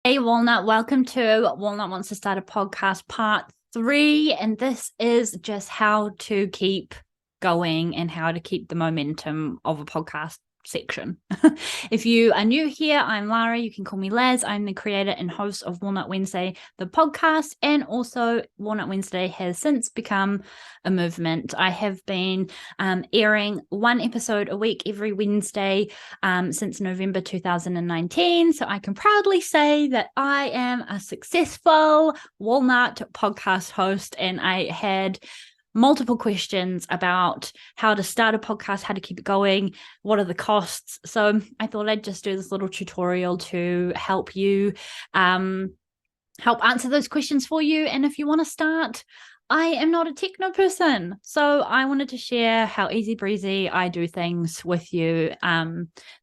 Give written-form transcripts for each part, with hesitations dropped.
Hey Walnut, welcome to Walnut Wants to Start a Podcast Part 3. And this is just how to keep going and how to keep the momentum of a podcast section. If you are new here, I'm Lara. You can call me Laz. I'm the creator and host of Walnut Wednesday, the podcast, and also Walnut Wednesday has since become a movement. I have been airing one episode a week every Wednesday since November 2019. So I can proudly say that I am a successful Walnut podcast host, and I had multiple questions about how to start a podcast, how to keep it going, what are the costs. So I thought I'd just do this little tutorial to help you help answer those questions for you. And if you want to start, I am not a techno person, so I wanted to share how easy breezy I do things with you.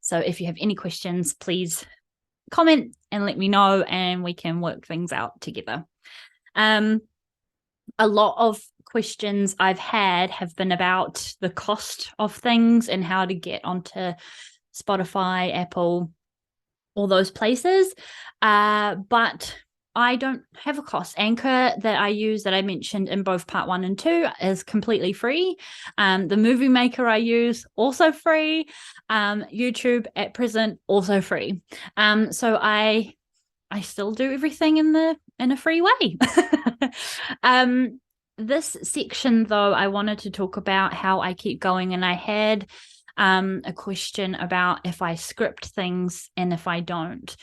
So if you have any questions, please comment and let me know, and we can work things out together. A lot of questions I've had have been about the cost of things and how to get onto Spotify, Apple, all those places. But I don't have a cost. Anchor that I use, that I mentioned in both part 1 and 2, is completely free. The movie maker I use, also free. YouTube at present, also free. So I still do everything in a free way. This section, though, I wanted to talk about how I keep going, and I had a question about if I script things and if I don't.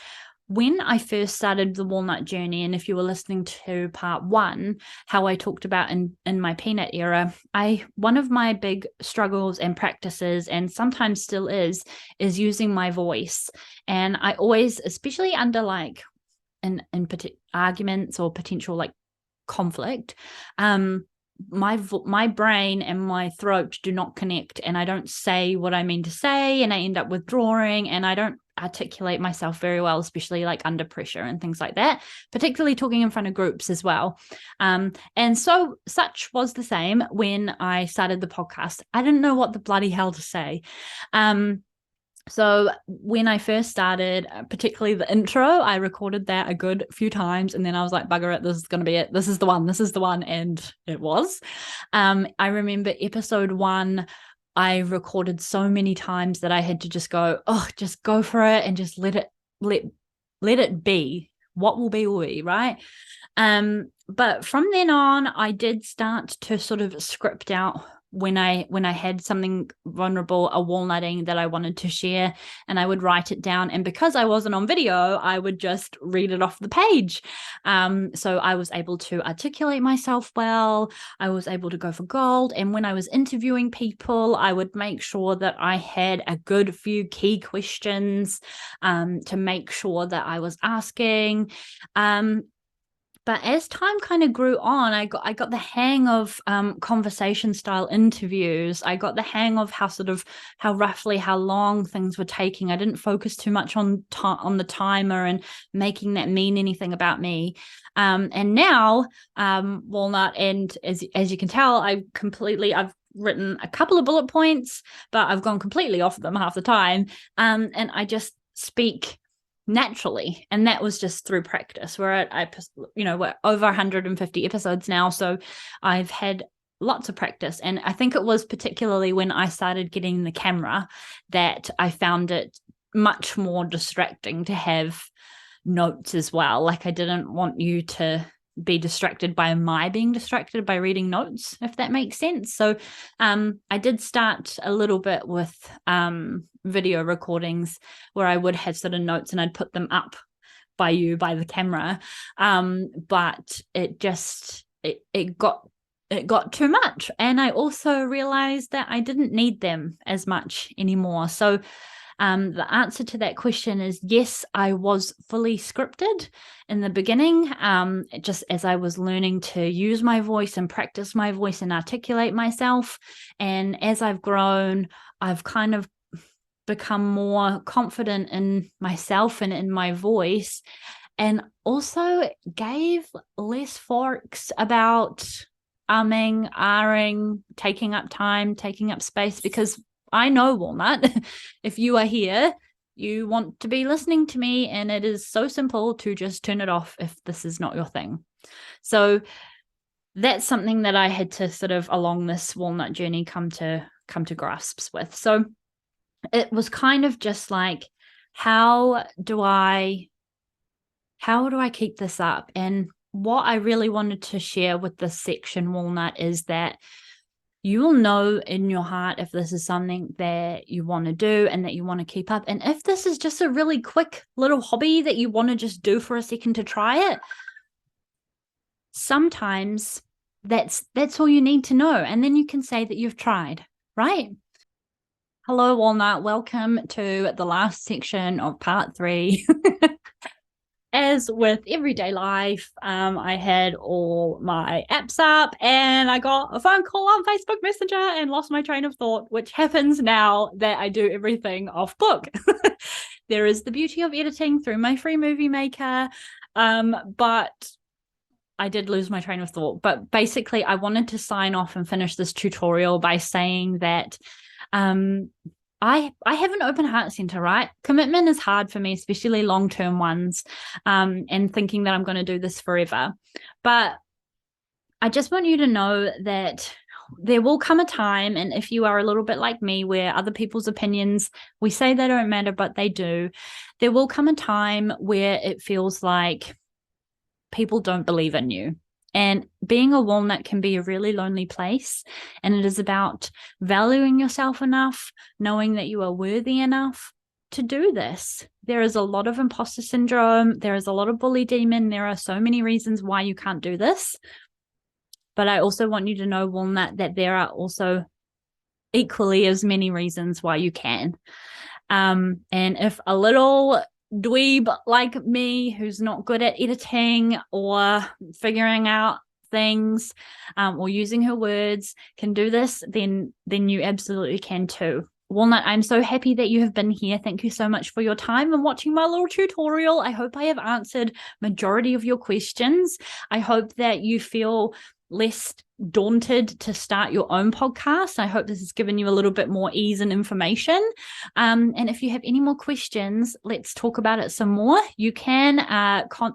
When I first started the Walnut journey, and if you were listening to part 1, how I talked about in my peanut era, one of my big struggles and practices, and sometimes still is using my voice. And I always, especially under like in arguments or potential like conflict, my brain and my throat do not connect, and I don't say what I mean to say, and I end up withdrawing, and I don't articulate myself very well, especially like under pressure and things like that, particularly talking in front of groups as well. And so such was the same when I started the podcast. I didn't know what the bloody hell to say. So when I first started, particularly the intro, I recorded that a good few times, and then I was like, bugger it, this is going to be it. This is the one. And it was. I remember episode 1, I recorded so many times that I had to just go, just go for it and just let it be. What will be, right? But from then on, I did start to sort of script out when I had something vulnerable, a walnutting that I wanted to share, and I would write it down. And because I wasn't on video, I would just read it off the page. So I was able to articulate myself well. I was able to go for gold. And when I was interviewing people, I would make sure that I had a good few key questions to make sure that I was asking. But as time kind of grew on, I got the hang of conversation style interviews. I got the hang of how long things were taking. I didn't focus too much on the timer and making that mean anything about me. And now, Walnut, and as you can tell, I've written a couple of bullet points, but I've gone completely off them half the time. And I just speak naturally, and that was just through practice. We're over 150 episodes now, so I've had lots of practice. And I think it was particularly when I started getting the camera that I found it much more distracting to have notes as well. Like, I didn't want you to be distracted by my being distracted by reading notes, if that makes sense. So I did start a little bit with video recordings where I would have sort of notes and I'd put them up by the camera, but it got too much, and I also realized that I didn't need them as much anymore. So the answer to that question is yes, I was fully scripted in the beginning, just as I was learning to use my voice and practice my voice and articulate myself. And as I've grown, I've kind of become more confident in myself and in my voice, and also gave less forks about umming, ahhing, taking up time, taking up space, because I know, Walnut, if you are here, you want to be listening to me, and it is so simple to just turn it off if this is not your thing. So that's something that I had to sort of along this walnut journey come to grasps with. So it was kind of just like, how do I keep this up? And what I really wanted to share with this section, Walnut, is that you will know in your heart if this is something that you want to do and that you want to keep up. And if this is just a really quick little hobby that you want to just do for a second to try it, sometimes that's all you need to know. And then you can say that you've tried, right? Hello, Walnut. Welcome to the last section of part 3. As with everyday life, I had all my apps up and I got a phone call on Facebook Messenger and lost my train of thought, which happens now that I do everything off book. There is the beauty of editing through my free movie maker, but I did lose my train of thought. But basically, I wanted to sign off and finish this tutorial by saying that I have an open heart center, right? Commitment is hard for me, especially long-term ones, and thinking that I'm going to do this forever. But I just want you to know that there will come a time, and if you are a little bit like me, where other people's opinions, we say they don't matter, but they do, there will come a time where it feels like people don't believe in you. And being a walnut can be a really lonely place. And it is about valuing yourself enough, knowing that you are worthy enough to do this. There is a lot of imposter syndrome. There is a lot of bully demon. There are so many reasons why you can't do this. But I also want you to know, Walnut, that there are also equally as many reasons why you can. And if a little dweeb like me who's not good at editing or figuring out things or using her words can do this, then you absolutely can too. Walnut, I'm so happy that you have been here. Thank you so much for your time and watching my little tutorial. I hope I have answered majority of your questions. I hope that you feel less daunted to start your own podcast. I hope this has given you a little bit more ease and information. And if you have any more questions, let's talk about it some more. You can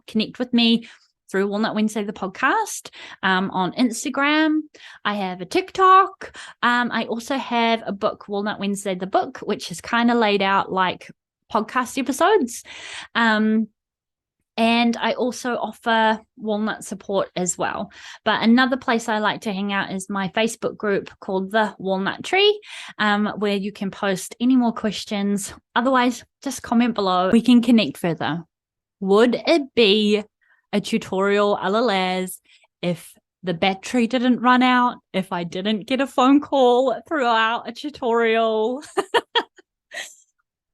connect with me through Walnut Wednesday, the podcast, on Instagram. I have a TikTok. I also have a book, Walnut Wednesday, the book, which is kind of laid out like podcast episodes. And I also offer walnut support as well. But another place I like to hang out is my Facebook group called The Walnut Tree, where you can post any more questions. Otherwise, just comment below. We can connect further. Would it be a tutorial a la Laz if the battery didn't run out, if I didn't get a phone call throughout a tutorial?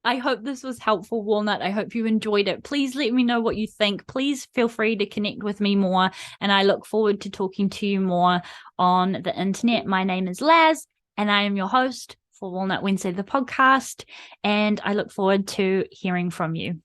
I hope this was helpful, Walnut. I hope you enjoyed it. Please let me know what you think. Please feel free to connect with me more, and I look forward to talking to you more on the internet. My name is Laz, and I am your host for Walnut Wednesday, the podcast, and I look forward to hearing from you.